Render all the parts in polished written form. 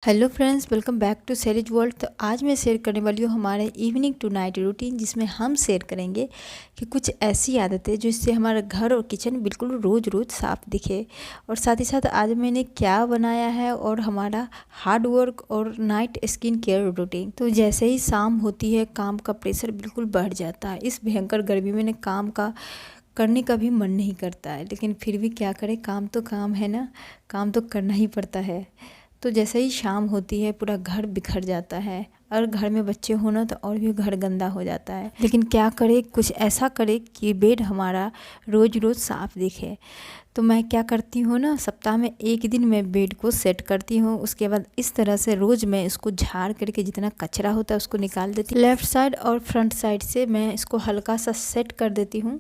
Hello friends, welcome back to सैरिज world. तो आज मैं शेयर करने वाली हूँ हमारे इवनिंग टू नाइट रूटीन, जिसमें हम शेयर करेंगे कि कुछ ऐसी आदतें जिससे हमारा घर और किचन बिल्कुल रोज़ रोज़ साफ दिखे। और साथ ही साथ आज मैंने क्या बनाया है और हमारा हार्ड वर्क और नाइट स्किन केयर रूटीन। तो जैसे ही शाम होती है काम का प्रेशर बिल्कुल बढ़ जाता है। इस भयंकर गर्मी में काम का करने का भी मन नहीं करता है, लेकिन फिर भी क्या करें, काम तो काम है ना, काम तो करना ही पड़ता है। तो जैसे ही शाम होती है पूरा घर बिखर जाता है, और घर में बच्चे होना तो और भी घर गंदा हो जाता है। लेकिन क्या करे, कुछ ऐसा करे कि बेड हमारा रोज़ रोज़ साफ दिखे। तो मैं क्या करती हूँ ना, सप्ताह में एक दिन मैं बेड को सेट करती हूँ। उसके बाद इस तरह से रोज़ मैं इसको झाड़ करके जितना कचरा होता है उसको निकाल देती हूँ। लेफ़्ट साइड और फ्रंट साइड से मैं इसको हल्का सा सेट कर देती हूँ,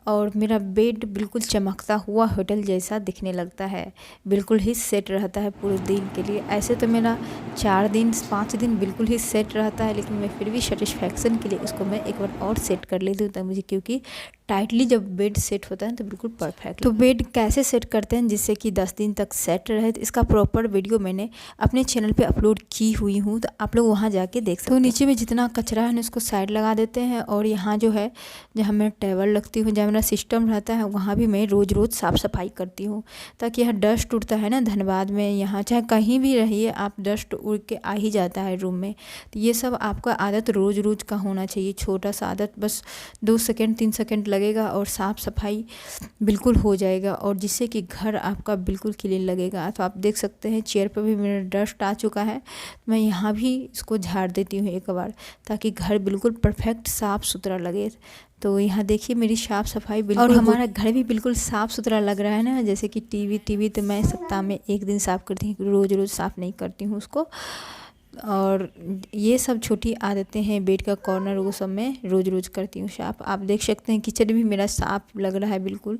और मेरा बेड बिल्कुल चमकता हुआ होटल जैसा दिखने लगता है। बिल्कुल ही सेट रहता है पूरे दिन के लिए। ऐसे तो मेरा 4 दिन 5 दिन बिल्कुल ही सेट रहता है, लेकिन मैं फिर भी सेटिस्फैक्शन के लिए उसको मैं एक बार और सेट कर लेती हूँ, तब मुझे, क्योंकि टाइटली जब बेड सेट होता है तो बिल्कुल परफेक्ट। तो बेड कैसे सेट करते हैं जिससे कि 10 दिन तक सेट रहे, तो इसका प्रॉपर वीडियो मैंने अपने चैनल पे अपलोड की हुई हूँ, तो आप लोग वहाँ जाके देख सकते हो। तो नीचे में जितना कचरा है उसको साइड लगा देते हैं, और यहाँ जो है जहाँ मैं टेबल रखती हूँ, जहाँ मेरा सिस्टम रहता है, वहाँ भी मैं रोज़ रोज़ साफ़ सफाई करती हूँ, ताकि यहाँ डस्ट उड़ता है ना। धनबाद में यहाँ चाहे कहीं भी रहिए आप, डस्ट उड़ के आ ही जाता है रूम में। तो ये सब आपका आदत रोज़ रोज़ का होना चाहिए। छोटा सा आदत, बस 2 सेकेंड 3 सेकेंड लगेगा और साफ़ सफाई बिल्कुल हो जाएगा, और जिससे कि घर आपका बिल्कुल क्लीन लगेगा। तो आप देख सकते हैं चेयर पर भी मेरा डस्ट आ चुका है। मैं यहाँ भी इसको झाड़ देती हूँ एक बार, ताकि घर बिल्कुल परफेक्ट साफ़ सुथरा लगे। तो यहाँ देखिए मेरी साफ़ सफाई बिल्कुल, और हमारा घर भी बिल्कुल साफ़ सुथरा लग रहा है ना। जैसे कि टीवी तो मैं सप्ताह में एक दिन साफ़ करती हूँ, रोज़ रोज़ साफ़ नहीं करती हूँ उसको। और ये सब छोटी आदतें हैं। बेड का कॉर्नर वो सब मैं रोज़ रोज़ करती हूँ साफ़। आप देख सकते हैं किचन भी मेरा साफ़ लग रहा है बिल्कुल।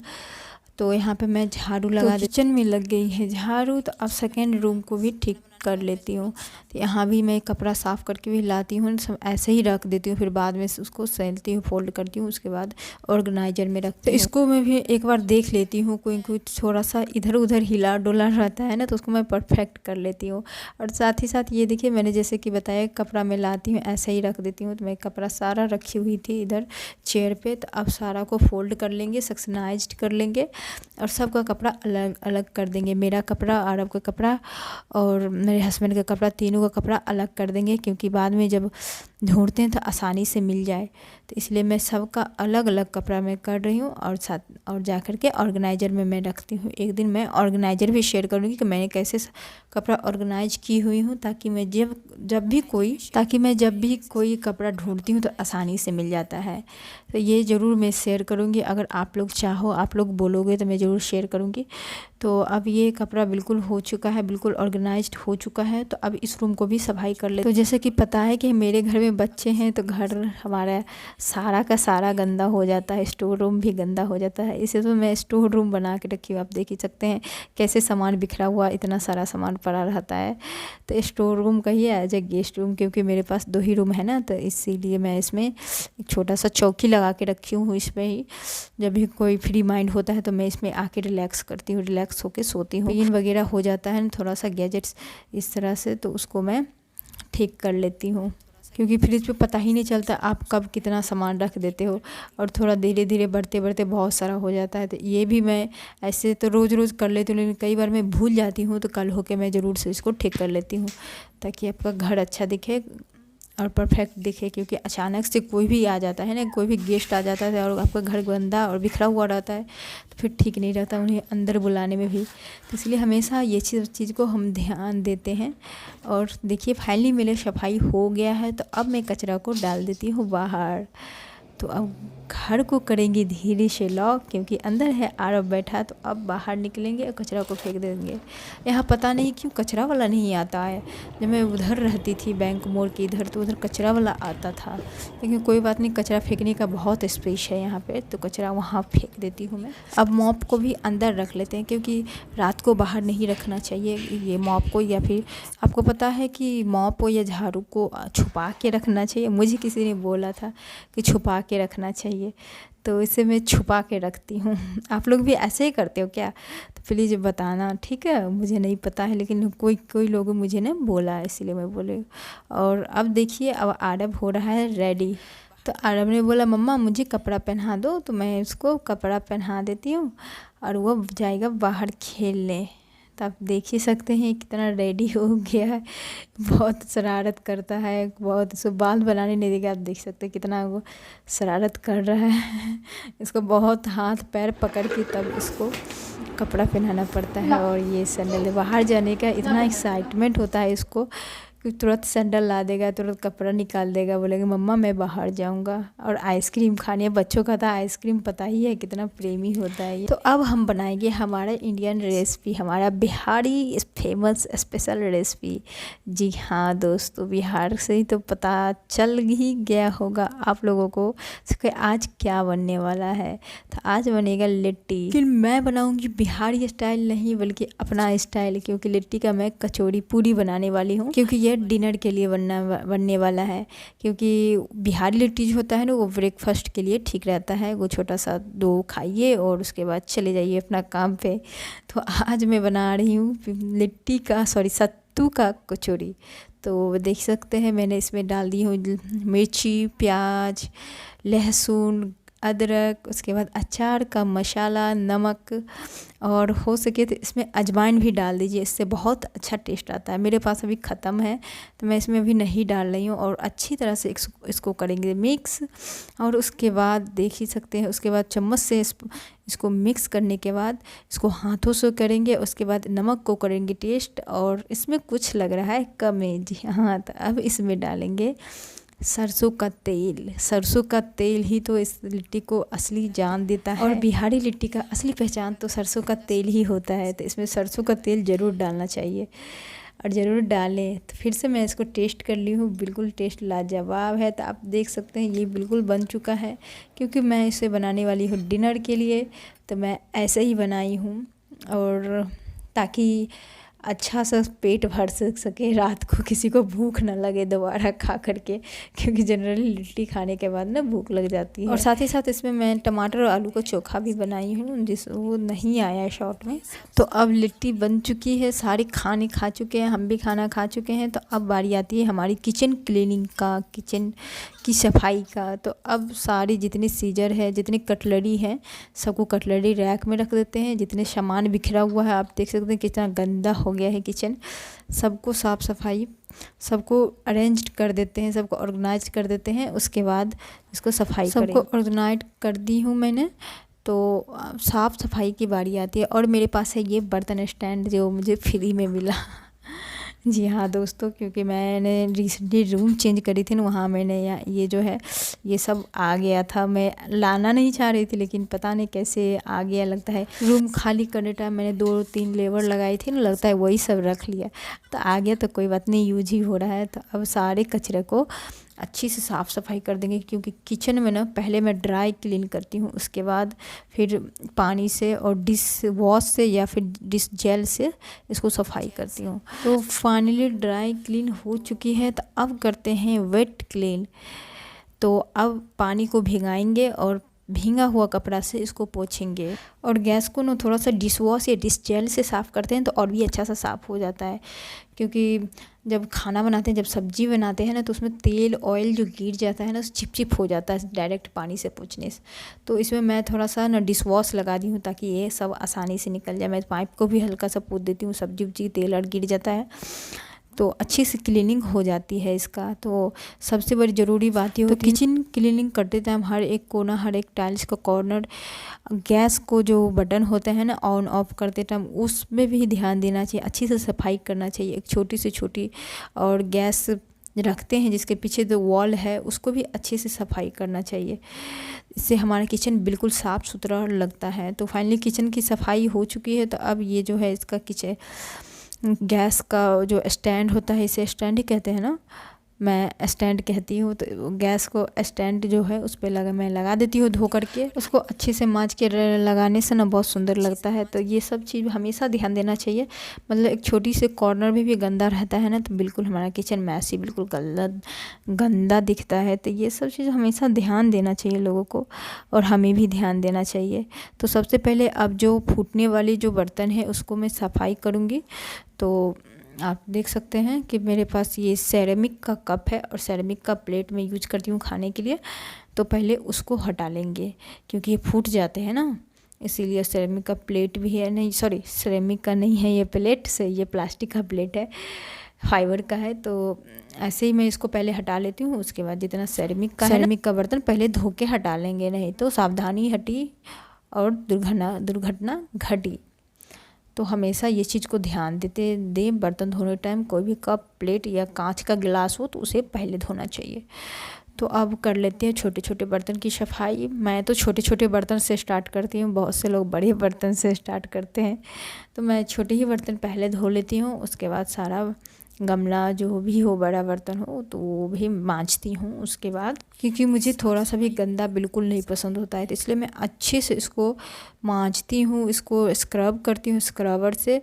तो यहाँ पे मैं झाड़ू लगा किचन में लग गई है झाड़ू। तो अब सेकेंड रूम को भी ठीक कर लेती हूँ। तो यहाँ भी मैं कपड़ा साफ़ करके भी लाती हूँ, सब ऐसे ही रख देती हूँ, फिर बाद में उसको सहलती हूँ, फोल्ड करती हूँ, उसके बाद ऑर्गेनाइजर में रखती हूँ। तो इसको मैं भी एक बार देख लेती हूँ, कोई कोई थोड़ा सा इधर उधर हिला डोला रहता है ना, तो उसको मैं परफेक्ट कर लेती हूँ। और साथ ही साथ ये देखिए, मैंने जैसे कि बताया कपड़ा मैं लाती हूँ ऐसे ही रख देती हूँ। तो मैं कपड़ा सारा रखी हुई थी इधर चेयर पे, तो अब सारा को फोल्ड कर लेंगे, सेक्शनाइज्ड कर लेंगे, और सबका कपड़ा अलग अलग कर देंगे। मेरा कपड़ा, आरब का कपड़ा और मेरे हस्बैंड का कपड़ा, तीनों का कपड़ा अलग कर देंगे, क्योंकि बाद में जब ढूंढते हैं तो आसानी से मिल जाए। तो इसलिए मैं सबका अलग अलग कपड़ा मैं कर रही हूँ, और साथ और जा कर के ऑर्गेनाइजर में मैं रखती हूँ। एक दिन मैं ऑर्गेनाइजर भी शेयर करूँगी कि मैंने कैसे कपड़ा ऑर्गेनाइज की हुई हूँ, ताकि मैं जब भी कोई कपड़ा ढूंढती हूँ तो आसानी से मिल जाता है। तो ये ज़रूर मैं शेयर करूँगी, अगर आप लोग चाहो, आप लोग बोलोगे तो मैं ज़रूर शेयर करूँगी। तो अब ये कपड़ा बिल्कुल हो चुका है, बिल्कुल ऑर्गेनाइज्ड हो चुका है। तो अब इस रूम को भी सफाई कर ले। तो जैसे कि पता है कि मेरे घर में बच्चे हैं, तो घर हमारा सारा का सारा गंदा हो जाता है, स्टोर रूम भी गंदा हो जाता है। इसे तो मैं स्टोर रूम बना के रखी हूँ। आप देख ही सकते हैं कैसे सामान बिखरा हुआ, इतना सारा सामान पड़ा रहता है। तो स्टोर रूम कहिए एज ए गेस्ट रूम, क्योंकि मेरे पास 2 ही रूम है ना, तो इसीलिए मैं इसमें एक छोटा सा चौकी लगा के रखी हूँ। इसमें ही जब भी कोई फ्री माइंड होता है तो मैं इसमें आके रिलैक्स करती हूँ, रिलैक्स होके सोती हूँ। पेन वगैरह हो जाता है थोड़ा सा गैजेट्स इस तरह से, तो उसको मैं ठीक कर लेती हूँ, क्योंकि फ्रिज पे पता ही नहीं चलता आप कब कितना सामान रख देते हो, और थोड़ा धीरे धीरे बढ़ते बढ़ते बहुत सारा हो जाता है। तो ये भी मैं ऐसे तो रोज़ रोज़ कर लेती हूँ, लेकिन कई बार मैं भूल जाती हूँ, तो कल होके मैं ज़रूर से इसको ठीक कर लेती हूँ, ताकि आपका घर अच्छा दिखे और परफेक्ट दिखे। क्योंकि अचानक से कोई भी आ जाता है ना, कोई भी गेस्ट आ जाता है और आपका घर गंदा और बिखरा हुआ रहता है, तो फिर ठीक नहीं रहता उन्हें अंदर बुलाने में भी। तो इसलिए हमेशा ये चीज़ को हम ध्यान देते हैं। और देखिए फाइनली मेरे सफाई हो गया है, तो अब मैं कचरा को डाल देती हूँ बाहर। तो अब घर को करेंगे धीरे से लॉक, क्योंकि अंदर है आरब बैठा। तो अब बाहर निकलेंगे और कचरा को फेंक देंगे। यहाँ पता नहीं क्यों कचरा वाला नहीं आता है। जब मैं उधर रहती थी बैंक मोड़ के इधर, तो उधर कचरा वाला आता था, लेकिन कोई बात नहीं, कचरा फेंकने का बहुत स्पेस है यहाँ पे, तो कचरा वहाँ फेंक देती हूँ मैं। अब मॉप को भी अंदर रख लेते हैं, क्योंकि रात को बाहर नहीं रखना चाहिए ये मॉप को, या फिर आपको पता है कि मॉप या झाड़ू को छुपा के रखना चाहिए। मुझे किसी ने बोला था कि छुपा के रखना चाहिए। लिए, तो इसे मैं छुपा के रखती हूँ। आप लोग भी ऐसे ही करते हो क्या? तो प्लीज़ बताना, ठीक है? मुझे नहीं पता है, लेकिन कोई कोई लोग मुझे ना बोला, इसीलिए मैं बोले। और अब देखिए, अब आरव हो रहा है रेडी। तो आरव ने बोला मम्मा मुझे कपड़ा पहना दो, तो मैं उसको कपड़ा पहना देती हूँ और वो जाएगा बाहर खेलने। तो आप देख ही सकते हैं कितना रेडी हो गया है। बहुत शरारत करता है, बहुत उसको बाल बनाने नहीं देगा। आप देख सकते हैं कितना वो शरारत कर रहा है। इसको बहुत हाथ पैर पकड़ के तब इसको कपड़ा पहनाना पड़ता है। और ये सैंडल बाहर जाने का इतना एक्साइटमेंट होता है इसको कि तुरंत सैंडल ला देगा, तुरंत कपड़ा निकाल देगा, बोलेगा मम्मा मैं बाहर जाऊंगा। और आइसक्रीम खानी है, बच्चों का था आइसक्रीम, पता ही है कितना प्रेमी होता है ये। तो अब हम बनाएंगे हमारा इंडियन रेसिपी, हमारा बिहारी फेमस स्पेशल रेसिपी। जी हाँ दोस्तों, बिहार से ही तो पता चल ही गया होगा आप लोगों को कि आज क्या बनने वाला है। तो आज बनेगा लिट्टी, लेकिन मैं बनाऊंगी बिहारी स्टाइल नहीं बल्कि अपना स्टाइल, क्योंकि लिट्टी का मैं कचौड़ी पूरी बनाने वाली हूँ, क्योंकि ये डिनर के लिए बनने वाला है। क्योंकि बिहारी लिट्टी जो होता है ना, वो ब्रेकफास्ट के लिए ठीक रहता है। वो छोटा सा 2 खाइए और उसके बाद चले जाइए अपना काम पे। तो आज मैं बना रही हूँ लिट्टी का सत्तू का कचौड़ी। तो देख सकते हैं मैंने इसमें डाल दी हूँ मिर्ची, प्याज, लहसुन, अदरक, उसके बाद अचार का मसाला, नमक, और हो सके तो इसमें अजवाइन भी डाल दीजिए, इससे बहुत अच्छा टेस्ट आता है। मेरे पास अभी ख़त्म है तो मैं इसमें अभी नहीं डाल रही हूँ। और अच्छी तरह से इसको करेंगे मिक्स। और उसके बाद देख ही सकते हैं, उसके बाद चम्मच से इसको मिक्स करने के बाद इसको हाथों से करेंगे। उसके बाद नमक को करेंगे टेस्ट, और इसमें कुछ लग रहा है कम है। जी हाँ, तो अब इसमें डालेंगे सरसों का तेल। सरसों का तेल ही तो इस लिट्टी को असली जान देता है, और बिहारी लिट्टी का असली पहचान तो सरसों का तेल ही होता है। तो इसमें सरसों का तेल ज़रूर डालना चाहिए और ज़रूर डालें। तो फिर से मैं इसको टेस्ट कर ली हूँ, बिल्कुल टेस्ट लाजवाब है। तो आप देख सकते हैं ये बिल्कुल बन चुका है, क्योंकि मैं इसे बनाने वाली हूँ डिनर के लिए। तो मैं ऐसे ही बनाई हूँ, और ताकि अच्छा सा पेट भर सके, रात को किसी को भूख ना लगे दोबारा खा करके, क्योंकि जनरली लिट्टी खाने के बाद ना भूख लग जाती है। और साथ ही साथ इसमें मैं टमाटर और आलू का चोखा भी बनाई हूँ, वो नहीं आया है शॉर्ट में। तो अब लिट्टी बन चुकी है, सारे खाने खा चुके हैं, हम भी खाना खा चुके हैं। तो अब बारी आती है हमारी किचन क्लीनिंग का, किचन की सफाई का। तो अब सारी जितनी सीजर है, जितनी कटलरी है, सबको कटलरी रैक में रख देते हैं। जितने सामान बिखरा हुआ है, आप देख सकते हैं कितना गंदा हो गया है किचन, सबको साफ़ सफाई, सबको अरेंज कर देते हैं, सबको ऑर्गेनाइज कर देते हैं। उसके बाद इसको सफाई सबको ऑर्गेनाइज कर दी हूँ मैंने। तो साफ़ सफाई की बारी आती है। और मेरे पास है ये बर्तन स्टैंड जो मुझे फ्री में मिला। जी हाँ दोस्तों, क्योंकि मैंने रिसेंटली रूम चेंज करी थी ना, वहाँ मैंने ये जो है ये सब आ गया था। मैं लाना नहीं चाह रही थी, लेकिन पता नहीं कैसे आ गया। लगता है रूम खाली करने टाइम मैंने 2-3 लेबर लगाई थी ना, लगता है वही सब रख लिया तो आ गया। तो कोई बात नहीं, यूज ही हो रहा है। तो अब सारे कचरे को अच्छी से साफ़ सफाई कर देंगे, क्योंकि किचन में ना पहले मैं ड्राई क्लीन करती हूँ, उसके बाद फिर पानी से और डिश वॉश से या फिर डिश जेल से इसको सफाई करती हूँ। तो फाइनली ड्राई क्लीन हो चुकी है। तो अब करते हैं वेट क्लीन। तो अब पानी को भिगाएंगे और भींगा हुआ कपड़ा से इसको पोंछेंगे। और गैस को ना थोड़ा सा डिश वॉश या डिश जेल से साफ़ करते हैं तो और भी अच्छा सा साफ़ हो जाता है। क्योंकि जब खाना बनाते हैं, जब सब्जी बनाते हैं ना, तो उसमें तेल ऑयल जो गिर जाता है ना, चिपचिप हो जाता है डायरेक्ट पानी से पोंछने से। तो इसमें मैं थोड़ा सा ना डिश वॉश लगा दी हूँ, ताकि ये सब आसानी से निकल जाए। मैं पाइप को भी हल्का सा पोंछ देती हूँ, सब्जी उब्जी तेल और गिर जाता है तो अच्छी से क्लीनिंग हो जाती है इसका। तो सबसे बड़ी ज़रूरी बात ये होती है, किचन क्लीनिंग करते टाइम हर एक कोना, हर एक टाइल्स का कॉर्नर, गैस को जो बटन होते हैं ना ऑन ऑफ करते टाइम, उसमें भी ध्यान देना चाहिए, अच्छी से सफाई करना चाहिए। एक छोटी से छोटी, और गैस रखते हैं जिसके पीछे जो वॉल है उसको भी अच्छे से सफाई करना चाहिए। इससे हमारा किचन बिल्कुल साफ़ सुथरा लगता है। तो फाइनली किचन की सफाई हो चुकी है। तो अब ये जो है इसका किचन गैस का जो स्टैंड होता है, इसे स्टैंड ही कहते हैं ना, मैं स्टैंड कहती हूँ। तो गैस को स्टैंड जो है उस पर मैं लगा देती हूँ धो करके। उसको अच्छे से मांज के लगाने से ना बहुत सुंदर लगता है। तो ये सब चीज़ हमेशा ध्यान देना चाहिए। मतलब एक छोटी से कॉर्नर में भी गंदा रहता है ना तो बिल्कुल हमारा किचन मैसी बिल्कुल गंदा दिखता है। तो ये सब चीज़ हमेशा ध्यान देना चाहिए लोगों को, और हमें भी ध्यान देना चाहिए। तो सबसे पहले अब जो फूटने वाली जो बर्तन है उसको मैं सफाई करूँगी। तो आप देख सकते हैं कि मेरे पास ये सेरेमिक का कप है और सेरेमिक का प्लेट मैं यूज करती हूँ खाने के लिए। तो पहले उसको हटा लेंगे क्योंकि ये फूट जाते हैं ना, इसीलिए सेरेमिक का प्लेट भी है, नहीं सॉरी सेरेमिक का नहीं है ये प्लेट, से ये प्लास्टिक का प्लेट है, फाइबर का है। तो ऐसे ही मैं इसको पहले हटा लेती हूँ। उसके बाद जितना सेरेमिक का बर्तन पहले धो के हटा लेंगे, नहीं तो सावधानी हटी और दुर्घटना घटी। तो हमेशा ये चीज़ को ध्यान दें बर्तन धोने टाइम। कोई भी कप प्लेट या कांच का गिलास हो तो उसे पहले धोना चाहिए। तो अब कर लेते हैं छोटे छोटे बर्तन की सफाई। मैं तो छोटे छोटे बर्तन से स्टार्ट करती हूँ, बहुत से लोग बड़े बर्तन से स्टार्ट करते हैं। तो मैं छोटे ही बर्तन पहले धो लेती हूँ। उसके बाद सारा गमला जो भी हो, बड़ा बर्तन हो तो वो भी मांजती हूँ उसके बाद, क्योंकि मुझे थोड़ा सा भी गंदा बिल्कुल नहीं पसंद होता है। तो इसलिए मैं अच्छे से इसको मांजती हूँ, इसको स्क्रब करती हूँ स्क्रबर से,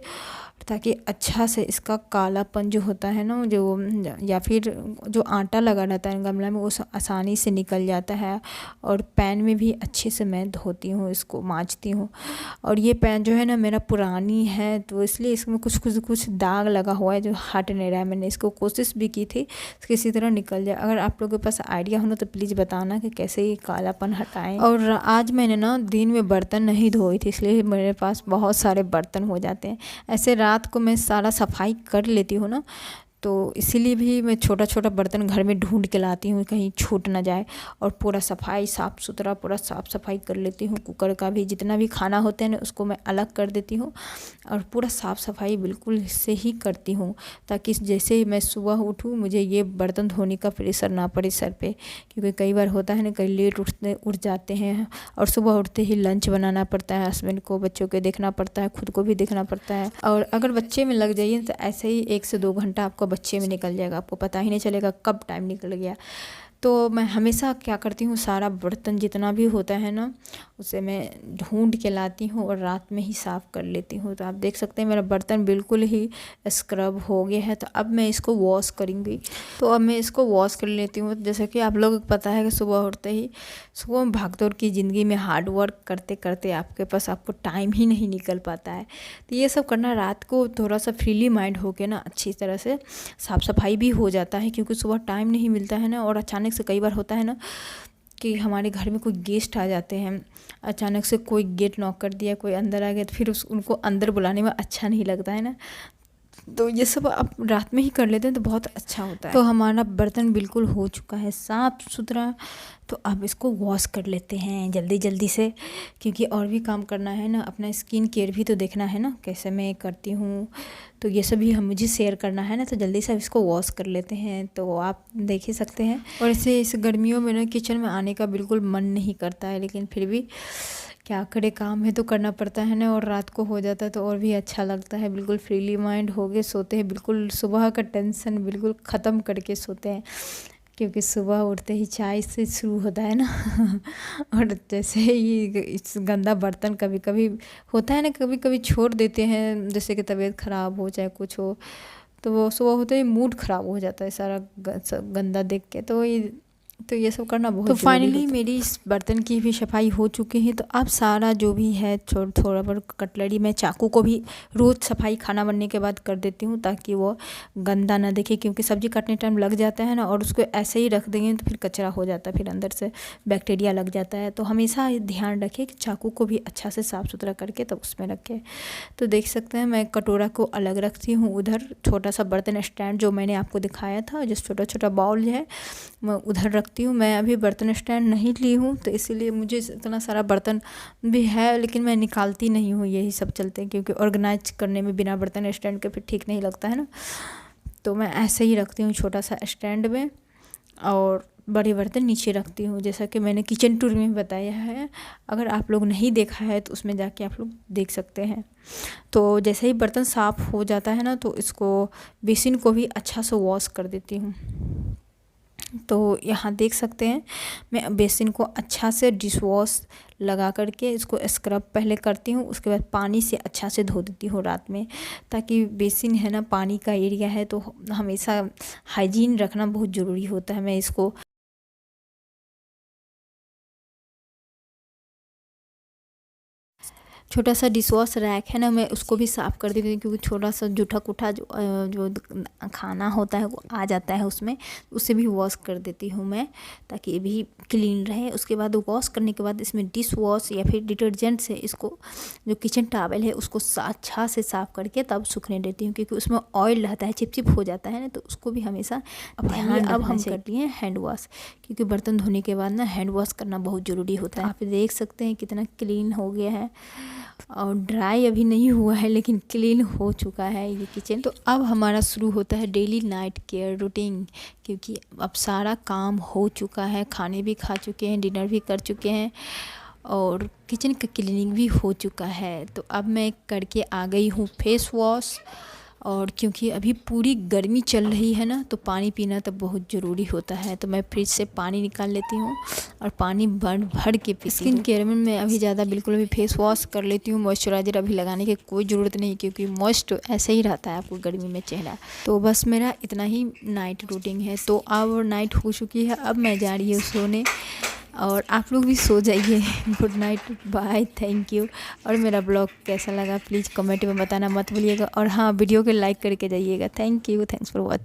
ताकि अच्छा से इसका कालापन जो होता है ना, जो या फिर जो आटा लगा रहता है गमला में, वो आसानी से निकल जाता है। और पैन में भी अच्छे से मैं धोती हूँ, इसको मांजती हूँ। और ये पैन जो है ना मेरा पुरानी है, तो इसलिए इसमें कुछ दाग लगा हुआ है जो हट नहीं रहा है। मैंने इसको कोशिश भी की थी किसी तरह निकल जाए। अगर आप लोगों के पास आइडिया हो ना तो प्लीज़ बताना कि कैसे ये कालापन हटाएं। और आज मैंने ना दिन में बर्तन नहीं धोई थी, इसलिए मेरे पास बहुत सारे बर्तन हो जाते हैं। ऐसे रात को मैं सारा सफाई कर लेती हूँ ना, तो इसीलिए भी मैं छोटा छोटा बर्तन घर में ढूंढ के लाती हूँ कहीं छूट ना जाए। और पूरा सफाई साफ़ सुथरा पूरा साफ़ सफाई कर लेती हूँ। कुकर का भी जितना भी खाना होता है ना उसको मैं अलग कर देती हूँ, और पूरा साफ़ सफाई बिल्कुल से ही करती हूँ, ताकि जैसे ही मैं सुबह उठूँ मुझे ये बर्तन धोने का प्रेशर ना पड़े सर पे। क्योंकि कई बार होता है ना, कई लेट उठ जाते हैं और सुबह उठते ही लंच बनाना पड़ता है, हस्बैंड को, बच्चों को देखना पड़ता है, खुद को भी देखना पड़ता है। और अगर बच्चे में लग जाइए तो ऐसे ही 1 से 2 घंटा आपको बच्चे में निकल जाएगा, आपको पता ही नहीं चलेगा कब टाइम निकल गया। तो मैं हमेशा क्या करती हूँ, सारा बर्तन जितना भी होता है ना उसे मैं ढूंढ के लाती हूँ और रात में ही साफ़ कर लेती हूँ। तो आप देख सकते हैं मेरा बर्तन बिल्कुल ही स्क्रब हो गया है। तो अब मैं इसको वॉश करूँगी। तो अब मैं इसको वॉश कर लेती हूँ। जैसे कि आप लोगों को पता है कि सुबह उठते ही, सुबह भागदौड़ की ज़िंदगी में हार्ड वर्क करते करते आपको टाइम ही नहीं निकल पाता है। तो ये सब करना, रात को थोड़ा सा फ्रीली माइंड होके ना अच्छी तरह से साफ़ सफाई भी हो जाता है, क्योंकि सुबह टाइम नहीं मिलता है ना। और अचानक से कई बार होता है ना कि हमारे घर में कोई गेस्ट आ जाते हैं, अचानक से कोई गेट नॉक कर दिया, कोई अंदर आ गया, तो फिर उनको अंदर बुलाने में अच्छा नहीं लगता है ना। तो ये सब आप रात में ही कर लेते हैं तो बहुत अच्छा होता है। तो हमारा बर्तन बिल्कुल हो चुका है साफ़ सुथरा। तो अब इसको वॉश कर लेते हैं जल्दी जल्दी से, क्योंकि और भी काम करना है ना, अपना स्किन केयर भी तो देखना है ना कैसे मैं करती हूँ। तो ये सब भी मुझे शेयर करना है ना, तो जल्दी से अब इसको वॉश कर लेते हैं। तो आप देख ही सकते हैं। और ऐसे इस गर्मियों में ना किचन में आने का बिल्कुल मन नहीं करता है, लेकिन फिर भी क्या करे, काम है तो करना पड़ता है ना। और रात को हो जाता है तो और भी अच्छा लगता है, बिल्कुल फ्रीली माइंड हो गए सोते हैं, बिल्कुल सुबह का टेंशन बिल्कुल ख़त्म करके सोते हैं। क्योंकि सुबह उठते ही चाय से शुरू होता है ना और जैसे ही इस गंदा बर्तन कभी कभी होता है ना, कभी कभी छोड़ देते हैं, जैसे कि तबीयत ख़राब हो चाहे कुछ हो, तो वो सुबह होते ही मूड ख़राब हो जाता है सारा गंदा देख के। तो ये सब करना बहुत। तो फाइनली मेरी इस बर्तन की भी सफाई हो चुकी है। तो अब सारा जो भी है थोड़ा बहुत कटलरी, मैं चाकू को भी रोज़ सफाई खाना बनने के बाद कर देती हूँ, ताकि वो गंदा ना दिखे। क्योंकि सब्ज़ी काटने टाइम लग जाता है ना, और उसको ऐसे ही रख देंगे तो फिर कचरा हो जाता है, फिर अंदर से बैक्टीरिया लग जाता है। तो हमेशा ध्यान रखें कि चाकू को भी अच्छा से साफ़ सुथरा करके तब उसमें रखें। तो देख सकते हैं मैं कटोरा को अलग रखती हूँ, उधर छोटा सा बर्तन स्टैंड जो मैंने आपको दिखाया था, जिस छोटा छोटा बाउल है मैं उधर रखती हूँ। मैं अभी बर्तन स्टैंड नहीं ली हूँ, तो इसीलिए मुझे इतना सारा बर्तन भी है, लेकिन मैं निकालती नहीं हूँ, यही सब चलते हैं। क्योंकि ऑर्गेनाइज करने में बिना बर्तन स्टैंड के फिर ठीक नहीं लगता है ना। तो मैं ऐसे ही रखती हूँ छोटा सा स्टैंड में, और बड़े बर्तन नीचे रखती हूँ, जैसा कि मैंने किचन टूर में बताया है। अगर आप लोग नहीं देखा है तो उसमें जाके आप लोग देख सकते हैं। तो जैसे ही बर्तन साफ़ हो जाता है ना, तो इसको बेसिन को भी अच्छा से वॉश कर देती हूँ। तो यहाँ देख सकते हैं मैं बेसिन को अच्छा से डिश वॉश लगा करके इसको स्क्रब पहले करती हूँ, उसके बाद पानी से अच्छा से धो देती हूँ रात में, ताकि बेसिन है ना पानी का एरिया है तो हमेशा हाइजीन रखना बहुत ज़रूरी होता है। मैं इसको छोटा सा डिश वॉश रैक है ना, मैं उसको भी साफ़ कर देती हूँ, क्योंकि छोटा सा जूठा कुठा जो खाना होता है वो आ जाता है उसमें, उसे भी वॉश कर देती हूँ मैं, ताकि ये भी क्लीन रहे। उसके बाद वॉश करने के बाद इसमें डिश वॉश या फिर डिटर्जेंट से इसको जो किचन टॉवल है उसको अच्छा से साफ़ करके तब सूखने देती हूँ, क्योंकि उसमें ऑयल रहता है, चिपचिप हो जाता है ना, तो उसको भी हमेशा ध्यान। अब हम करते हैं हैंड वॉश, क्योंकि बर्तन धोने के बाद ना हैंड वॉश करना बहुत ज़रूरी होता है। आप देख सकते हैं कितना क्लीन हो गया है, और ड्राई अभी नहीं हुआ है लेकिन क्लीन हो चुका है ये किचन। तो अब हमारा शुरू होता है डेली नाइट केयर रूटीन, क्योंकि अब सारा काम हो चुका है, खाने भी खा चुके हैं, डिनर भी कर चुके हैं और किचन का क्लीनिंग भी हो चुका है। तो अब मैं करके आ गई हूँ फेस वॉश, और क्योंकि अभी पूरी गर्मी चल रही है ना, तो पानी पीना तो बहुत ज़रूरी होता है। तो मैं फ्रिज से पानी निकाल लेती हूँ और पानी भर भर के पीती हूँ। स्किन केयर में मैं अभी ज़्यादा बिल्कुल भी फेस वॉश कर लेती हूँ, मॉइस्चराइज़र अभी लगाने की कोई ज़रूरत नहीं, क्योंकि मॉइस्ट ऐसे ही रहता है आपको गर्मी में चेहरा। तो बस मेरा इतना ही नाइट रूटीन है। तो अब नाइट हो चुकी है, अब मैं जा रही हूँ सोने, और आप लोग भी सो जाइए। Good night, bye, thank you. और मेरा ब्लॉग कैसा लगा प्लीज़ कमेंट में बताना मत भूलिएगा, और हाँ वीडियो को लाइक करके जाइएगा। Thank you, thanks for watching.